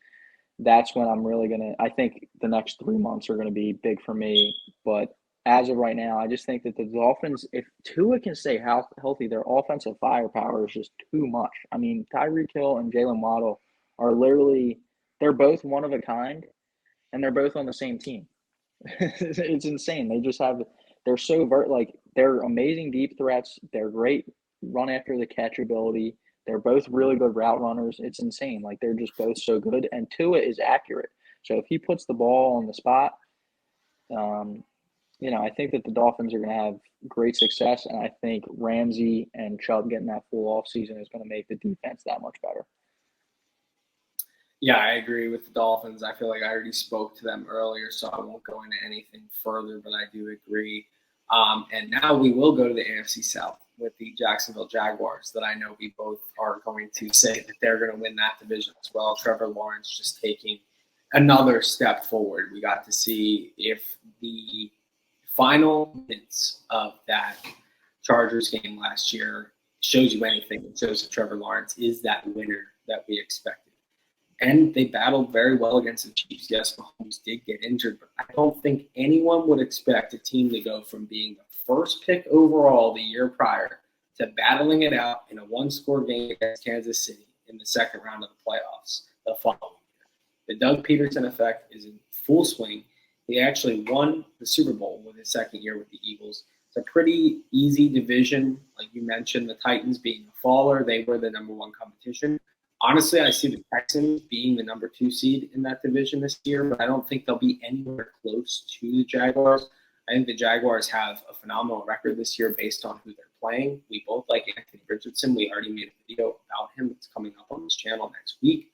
That's when I'm really going to – I think the next 3 months are going to be big for me. But as of right now, I just think that the Dolphins, if Tua can stay healthy, their offensive firepower is just too much. I mean, Tyreek Hill and Jalen Waddle are literally – they're both one of a kind, and they're both on the same team. It's insane. They just have – they're so they're amazing deep threats. They're great run after the catch ability. They're both really good route runners. It's insane. Like, they're just both so good. And Tua is accurate. So if he puts the ball on the spot, I think that the Dolphins are going to have great success. And I think Ramsey and Chubb getting that full off season is going to make the defense that much better. Yeah, I agree with the Dolphins. I feel like I already spoke to them earlier, so I won't go into anything further, but I do agree. And now we will go to the AFC South with the Jacksonville Jaguars that I know we both are going to say that they're going to win that division as well. Trevor Lawrence just taking another step forward. We got to see if the final minutes of that Chargers game last year shows you anything. It shows that Trevor Lawrence is that winner that we expected. And they battled very well against the Chiefs. Yes, Mahomes did get injured, but I don't think anyone would expect a team to go from being the first pick overall the year prior to battling it out in a one-score game against Kansas City in the second round of the playoffs the following year. The Doug Peterson effect is in full swing. He actually won the Super Bowl with his second year with the Eagles. It's a pretty easy division. Like you mentioned, the Titans being a faller, they were the number one competition. Honestly, I see the Texans being the number 2 seed in that division this year, but I don't think they'll be anywhere close to the Jaguars. I think the Jaguars have a phenomenal record this year based on who they're playing. We both like Anthony Richardson. We already made a video about him. It's coming up on this channel next week.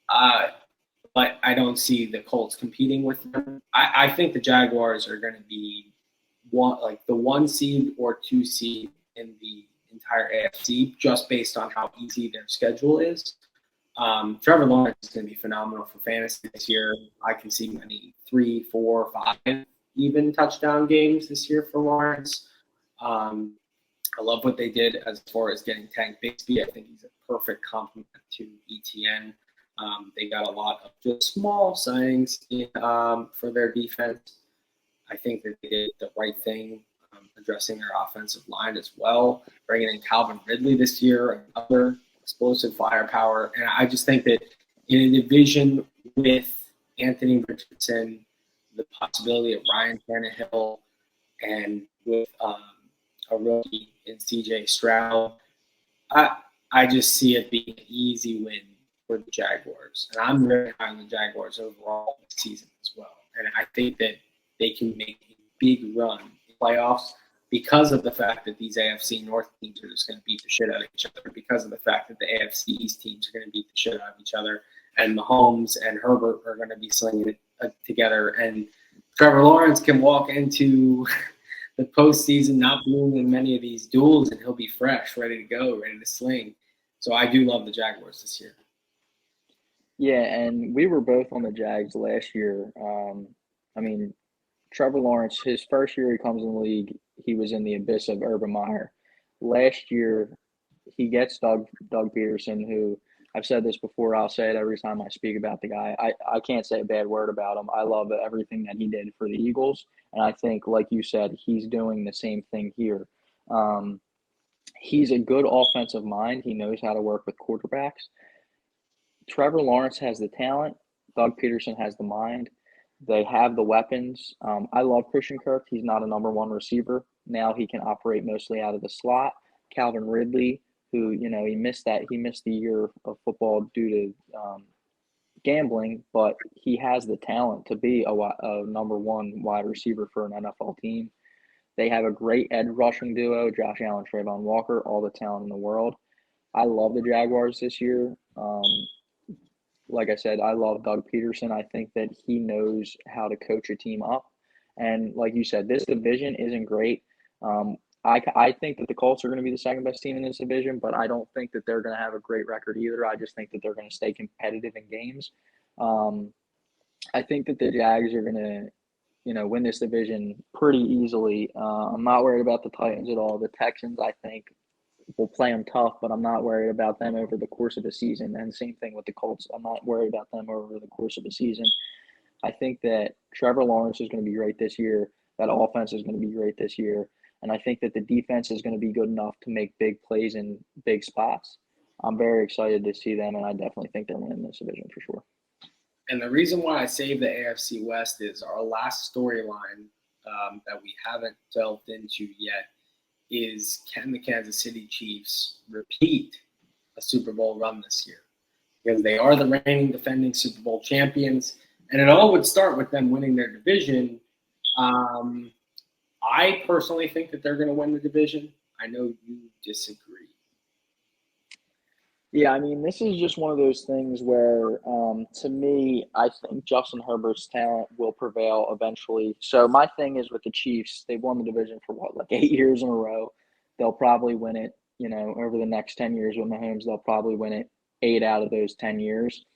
But I don't see the Colts competing with them. I think the Jaguars are going to be the 1 seed or 2 seed in the entire AFC, just based on how easy their schedule is. Trevor Lawrence is going to be phenomenal for fantasy this year. I can see many 3, 4, 5 even touchdown games this year for Lawrence. I love what they did as far as getting Tank Bigsby. I think he's a perfect complement to ETN. They got a lot of just small signings for their defense. I think that they did the right thing, addressing their offensive line as well, bringing in Calvin Ridley this year, another explosive firepower. And I just think that in a division with Anthony Richardson, the possibility of Ryan Tannehill, and with a rookie in CJ Stroud, I just see it being an easy win for the Jaguars. And I'm very high on the Jaguars overall this season as well. And I think that they can make a big run in playoffs because of the fact that these AFC North teams are just going to beat the shit out of each other, because of the fact that the AFC East teams are going to beat the shit out of each other, and Mahomes and Herbert are going to be slinging it together. And Trevor Lawrence can walk into the postseason not being in many of these duels, and he'll be fresh, ready to go, ready to sling. So I do love the Jaguars this year. Yeah, and we were both on the Jags last year. I mean, Trevor Lawrence, his first year he comes in the league, he was in the abyss of Urban Meyer. Last year, he gets Doug Peterson, who I've said this before. I'll say it every time I speak about the guy. I can't say a bad word about him. I love everything that he did for the Eagles, and I think, like you said, he's doing the same thing here. He's a good offensive mind. He knows how to work with quarterbacks. Trevor Lawrence has the talent. Doug Peterson has the mind. They have the weapons. I love Christian Kirk. He's not a number 1 receiver. Now he can operate mostly out of the slot. Calvin Ridley, who, he missed the year of football due to gambling, but he has the talent to be a number 1 wide receiver for an NFL team. They have a great edge rushing duo, Josh Allen, Trayvon Walker, all the talent in the world. I love the Jaguars this year. Like I said, I love Doug Peterson. I think that he knows how to coach a team up. And like you said, this division isn't great. I think that the Colts are going to be the second best team in this division, but I don't think that they're going to have a great record either. I just think that they're going to stay competitive in games. I think that the Jags are going to, win this division pretty easily. I'm not worried about the Titans at all. The Texans, I think, will play them tough, but I'm not worried about them over the course of the season. And same thing with the Colts. I'm not worried about them over the course of the season. I think that Trevor Lawrence is going to be great this year. That offense is going to be great this year. And I think that the defense is going to be good enough to make big plays in big spots. I'm very excited to see them, and I definitely think they're winning this division for sure. And the reason why I saved the AFC West is our last storyline that we haven't delved into yet is, can the Kansas City Chiefs repeat a Super Bowl run this year? Because they are the reigning defending Super Bowl champions, and it all would start with them winning their division. I personally think that they're going to win the division. I know you disagree. Yeah, I mean, this is just one of those things where, to me, I think Justin Herbert's talent will prevail eventually. So my thing is with the Chiefs, they've won the division for like 8 years in a row. They'll probably win it, over the next 10 years with Mahomes. They'll probably win it 8 out of those 10 years.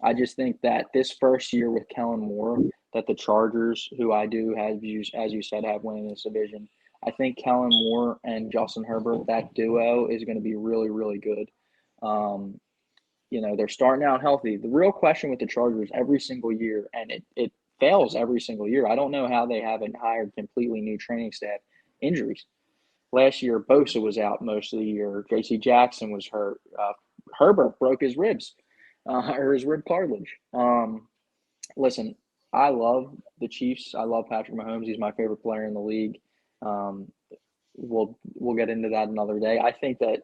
I just think that this first year with Kellen Moore, that the Chargers, who I do have, as you said, have winning this division, I think Kellen Moore and Justin Herbert, that duo is going to be really, really good. they're starting out healthy. The real question with the Chargers every single year, and it fails every single year. I don't know how they haven't hired completely new training staff. Injuries. Last year, Bosa was out most of the year. J.C. Jackson was hurt. Herbert broke his ribs, or his rib cartilage. Listen, I love the Chiefs. I love Patrick Mahomes. He's my favorite player in the league. Um, we'll get into that another day. I think that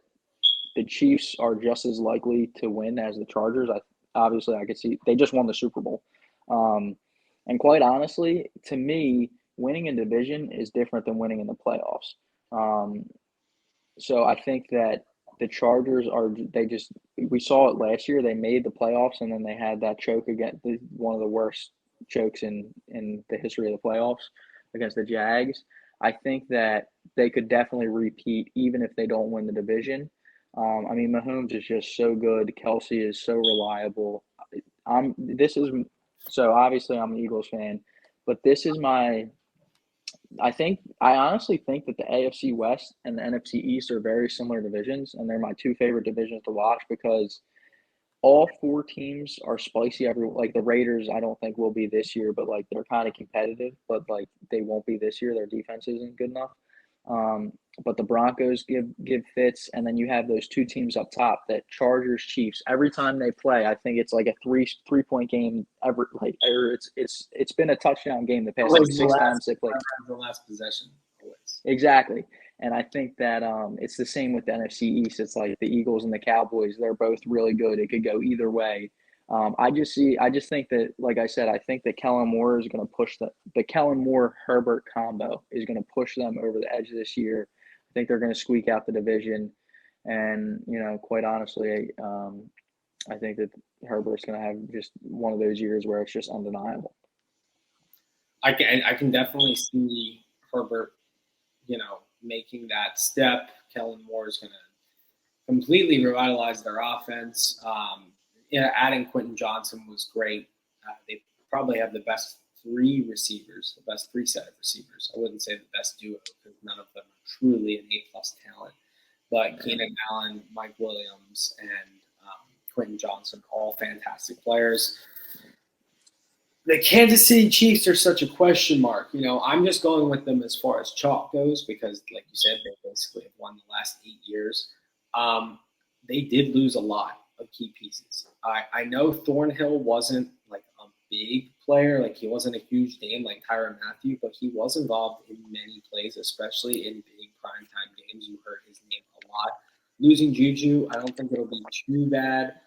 the Chiefs are just as likely to win as the Chargers. Obviously I could see they just won the Super Bowl, and quite honestly, to me, winning a division is different than winning in the playoffs. Um, so I think that the Chargers are they just we saw it last year. They made the playoffs and then they had that choke against one of the worst chokes in the history of the playoffs against the Jags. I think that they could definitely repeat even if they don't win the division. I mean, Mahomes is just so good. Kelsey is so reliable. So obviously I'm an Eagles fan, but this is I honestly think that the AFC West and the NFC East are very similar divisions, and they're my two favorite divisions to watch because all four teams are spicy. Like the Raiders, I don't think will be this year, but like they're kind of competitive, but like they won't be this year. Their defense isn't good enough. Um, but the Broncos give fits, and then you have those two teams up top, that Chargers Chiefs. Every time they play, I think it's like a three-point game. Or it's been a touchdown game the past like six times they played. The last possession, always. Exactly. And I think that it's the same with the NFC East. It's like the Eagles and the Cowboys. They're both really good. It could go either way. I just think that, like I said, I think that Kellen Moore is going to push the Kellen Moore Herbert combo is going to push them over the edge this year. I think they're going to squeak out the division. And, quite honestly, I think that Herbert's going to have just one of those years where it's just undeniable. I can definitely see Herbert, making that step. Kellen Moore is going to completely revitalize their offense. Adding Quentin Johnson was great. They probably have the best three set of receivers. I wouldn't say the best duo because none of them are truly an A-plus talent. But Keenan Allen, Mike Williams, and Quentin Johnson, all fantastic players. The Kansas City Chiefs are such a question mark. I'm just going with them as far as chalk goes because, like you said, they basically have won the last 8 years. They did lose a lot of key pieces. I know Thornhill wasn't like a big player, like he wasn't a huge name like Tyrann Mathieu, but he was involved in many plays, especially in big primetime games. You heard his name a lot. Losing Juju, I don't think it'll be too bad.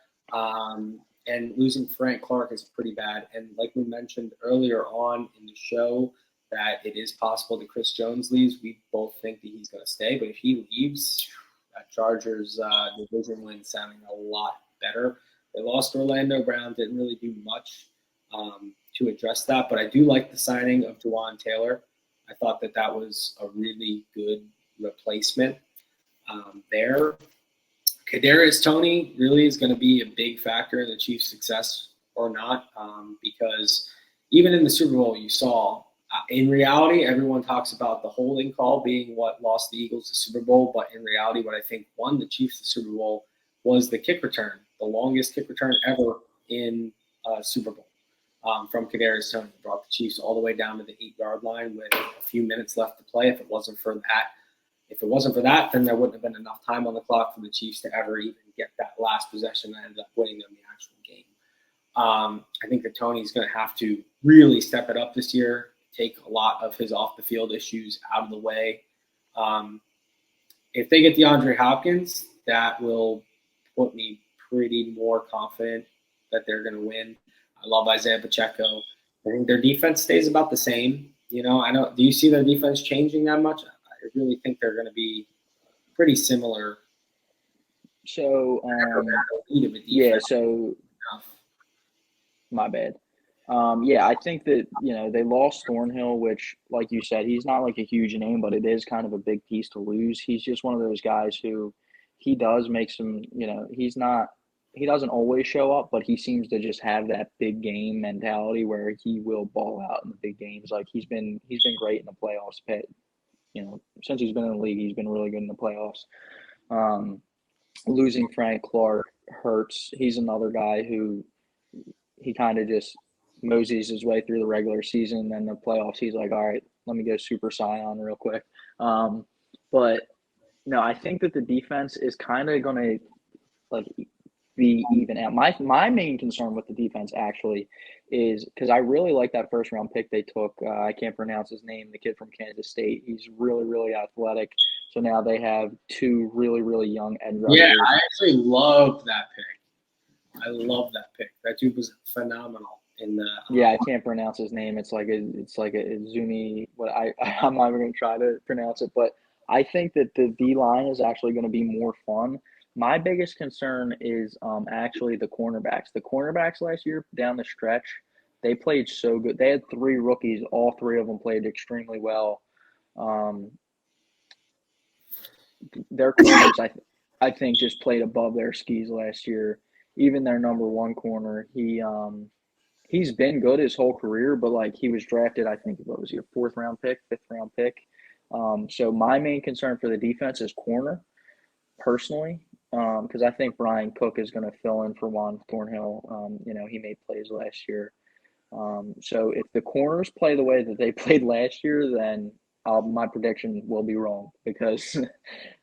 And losing Frank Clark is pretty bad. And like we mentioned earlier on in the show, that it is possible that Chris Jones leaves. We both think that he's going to stay. But if he leaves, that Chargers division win sounding a lot better. They lost Orlando Brown, didn't really do much to address that. But I do like the signing of Juwan Taylor. I thought that was a really good replacement there. Kadarius Toney really is going to be a big factor in the Chiefs' success or not, because even in the Super Bowl, you saw in reality, everyone talks about the holding call being what lost the Eagles the Super Bowl, but in reality, what I think won the Chiefs the Super Bowl was the kick return, the longest kick return ever in Super Bowl from Kadarius Toney. Brought the Chiefs all the way down to the 8-yard line with a few minutes left to play. If it wasn't for that, then there wouldn't have been enough time on the clock for the Chiefs to ever even get that last possession that ended up winning them the actual game. I think that Toney's going to have to really step it up this year, take a lot of his off-the-field issues out of the way. If they get DeAndre Hopkins, that will put me pretty more confident that they're going to win. I love Isaiah Pacheco. I think their defense stays about the same. Do you see their defense changing that much? I really think they're going to be pretty similar. So, my bad. I think that, they lost Thornhill, which, like you said, he's not like a huge name, but it is kind of a big piece to lose. He's just one of those guys who he does make some, he doesn't always show up, but he seems to just have that big game mentality where he will ball out in the big games. Like he's been great in the playoffs. Since he's been in the league, he's been really good in the playoffs. Losing Frank Clark, Hurts, he's another guy who he kind of just moseys his way through the regular season. And then the playoffs, he's like, all right, let me go Super Saiyan real quick. But no, I think that the defense is kind of going to like be even out. My main concern with the defense actually is because I really like that first round pick they took. I can't pronounce his name, the kid from Kansas State. He's really, really athletic. So now they have two really, really young edge rushers. Yeah, I actually love that pick. I love that pick. That dude was phenomenal in the. Yeah, I can't pronounce his name. It's like a Zuni. I'm not even gonna try to pronounce it, but I think that the D line is actually going to be more fun. My biggest concern is actually the cornerbacks. The cornerbacks last year down the stretch, they played so good. They had three rookies. All three of them played extremely well. Um, their corners, I think, just played above their skis last year. Even their number one corner, he's been good his whole career, but like he was drafted, I think, what was he, a fourth round pick, fifth round pick. So my main concern for the defense is corner, personally, because I think Brian Cook is going to fill in for Juan Thornhill. He made plays last year. So if the corners play the way that they played last year, then my prediction will be wrong because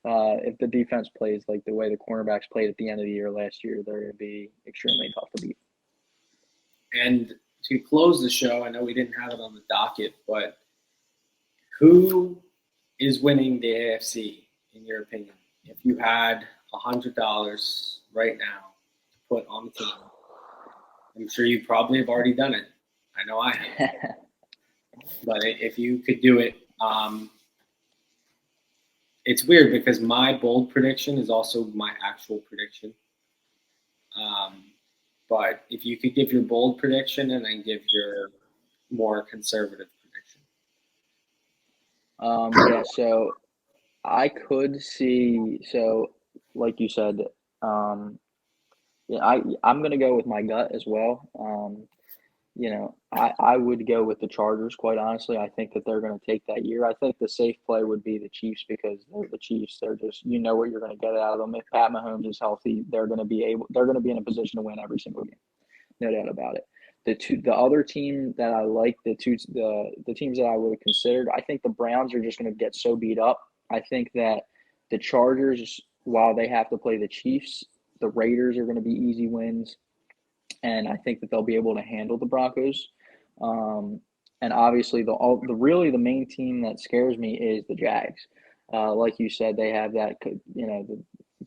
if the defense plays like the way the cornerbacks played at the end of the year last year, they're going to be extremely tough to beat. And to close the show, I know we didn't have it on the docket, but who is winning the AFC, in your opinion? If you had $100 right now to put on the team, I'm sure you probably have already done it. I know I have. But if you could do it, it's weird because my bold prediction is also my actual prediction. But if you could give your bold prediction and then give your more conservative prediction. Yeah, so I could see, so like you said, I'm going to go with my gut as well. I would go with the Chargers, quite honestly. I think that they're going to take that year. I think the safe play would be the Chiefs because they're the Chiefs. They're just, what you're going to get out of them. If Pat Mahomes is healthy, they're going to be in a position to win every single game. No doubt about it. The other team that I like, the teams that I would have considered, I think the Browns are just going to get so beat up. I think that the Chargers, while they have to play the Chiefs, the Raiders are going to be easy wins. And I think that they'll be able to handle the Broncos. And obviously, the main team that scares me is the Jags. Like you said, they have that, the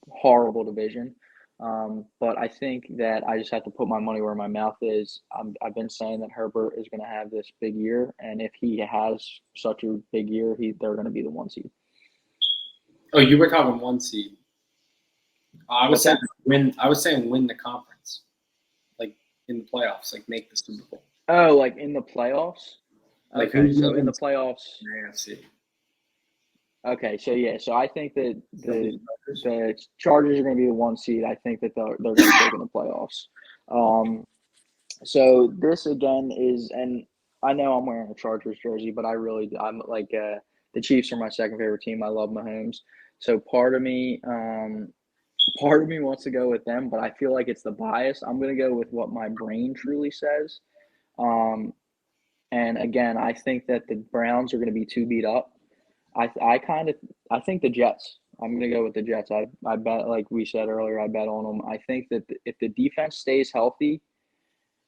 horrible division. But I think that I just have to put my money where my mouth is. I've been saying that Herbert is going to have this big year, and if he has such a big year, they're going to be the 1 seed. Oh, you were talking 1 seed. I was saying win the conference, like in the playoffs, like make the Super Bowl. Oh, like in the playoffs? Like okay, so in the playoffs. AFC. Okay, so I think that the Chargers are going to be the 1 seed. I think that they're going to take in the playoffs. So this again is, and I know I'm wearing a Chargers jersey, but I'm like the Chiefs are my second favorite team. I love Mahomes, so part of me wants to go with them, but I feel like it's the bias. I'm going to go with what my brain truly says. And again, I think that the Browns are going to be too beat up. I think the Jets. I'm going to go with the Jets. I bet, like we said earlier, I bet on them. I think that if the defense stays healthy,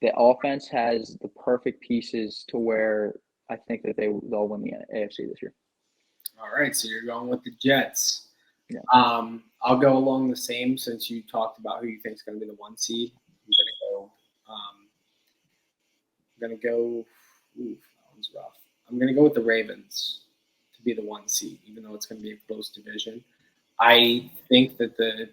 the offense has the perfect pieces to where I think that they'll win the AFC this year. All right, so you're going with the Jets. Yeah. I'll go along the same since you talked about who you think is going to be the 1 seed. That one's rough. I'm going to go with the Ravens to be the 1 seed, even though it's going to be a close division. I think that the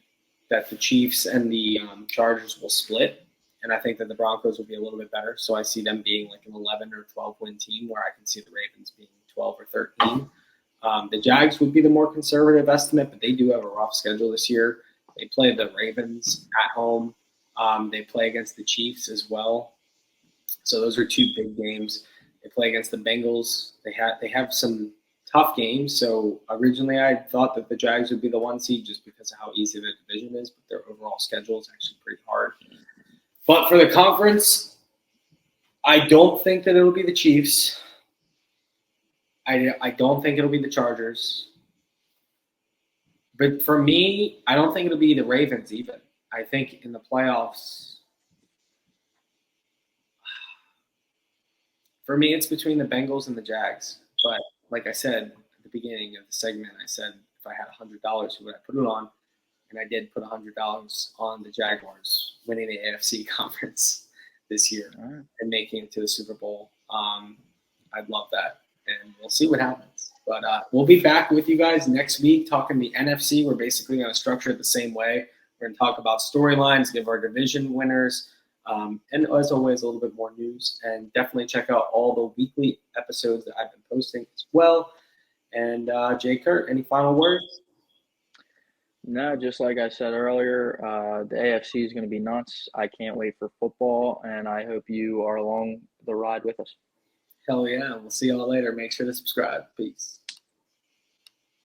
Chiefs and the Chargers will split, and I think that the Broncos will be a little bit better. So I see them being like an 11 or 12 win team, where I can see the Ravens being 12 or 13. The Jags would be the more conservative estimate, but they do have a rough schedule this year. They play the Ravens at home. They play against the Chiefs as well. So those are two big games. They play against the Bengals. They have some tough games. So originally I thought that the Jags would be the 1 seed just because of how easy the division is, but their overall schedule is actually pretty hard. But for the conference, I don't think that it'll be the Chiefs. I don't think it'll be the Chargers. But for me, I don't think it'll be the Ravens even. I think in the playoffs, for me, it's between the Bengals and the Jags. But like I said at the beginning of the segment, I said if I had $100, who would I put it on? And I did put $100 on the Jaguars winning the AFC conference this year and making it to the Super Bowl. I'd love that. And we'll see what happens. But we'll be back with you guys next week talking the NFC. We're basically going to structure it the same way. We're going to talk about storylines, give our division winners, and as always, a little bit more news. And definitely check out all the weekly episodes that I've been posting as well. And Jay Kurt, any final words? No, just like I said earlier, the AFC is going to be nuts. I can't wait for football, and I hope you are along the ride with us. Hell yeah. We'll see y'all later. Make sure to subscribe. Peace.